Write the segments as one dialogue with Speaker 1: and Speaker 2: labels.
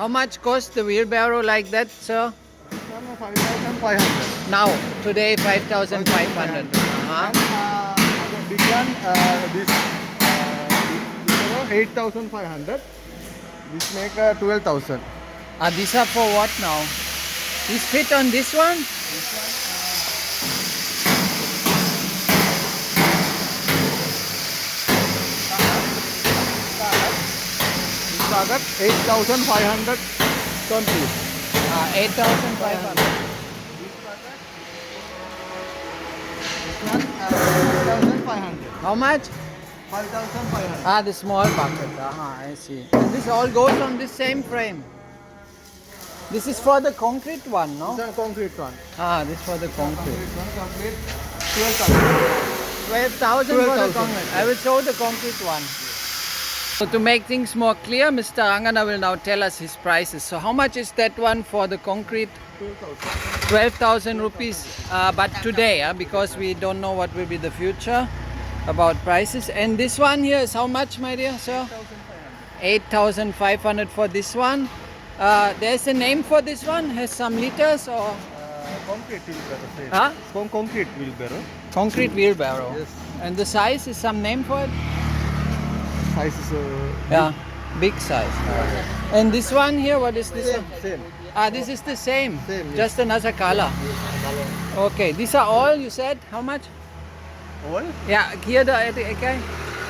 Speaker 1: How much cost the wheelbarrow like that, sir?
Speaker 2: 5,500.
Speaker 1: Now, today 5,500.
Speaker 2: Big one, this 8,500. This make 12,000.
Speaker 1: These are for what now? This fit on this one?
Speaker 2: This 8,500 ton piece.
Speaker 1: 8,500.
Speaker 2: This one 6,500.
Speaker 1: How much?
Speaker 2: 5,500.
Speaker 1: The small bucket. I see. And this all goes on this same frame. This is for the concrete one, no?
Speaker 2: This is a concrete one.
Speaker 1: This for the concrete.
Speaker 2: Concrete one complete 12,000.
Speaker 1: 12,000 for the
Speaker 2: 12,000.
Speaker 1: concrete. I will show the concrete one. So to make things more clear, Mr. Ranga will now tell us his prices. So how much is that one for the concrete?
Speaker 2: 12,000.
Speaker 1: 12,000 rupees. But today, because we don't know what will be the future about prices. And this one here is how much, my dear sir? 8,500 for this one. There's a name for this one? Has some liters or?
Speaker 2: Concrete wheelbarrow.
Speaker 1: Huh?
Speaker 2: Concrete wheelbarrow.
Speaker 1: Concrete wheelbarrow.
Speaker 2: Yes.
Speaker 1: And the size is some name for it?
Speaker 2: Size is
Speaker 1: Big size. And this one here, what is this one?
Speaker 2: same.
Speaker 1: This is the same.
Speaker 2: Same, yes.
Speaker 1: Just another color. Okay, these are all you said? How much?
Speaker 2: All
Speaker 1: Yeah, here the okay.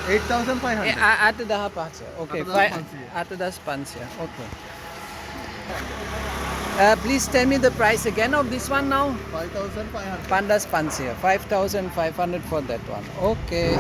Speaker 2: 8,500.
Speaker 1: At the parts. Okay,
Speaker 2: At the
Speaker 1: at the spans. Okay. Please tell me the price again of this one now.
Speaker 2: 5,500.
Speaker 1: Panda spans here. 5,500 for that one. Okay.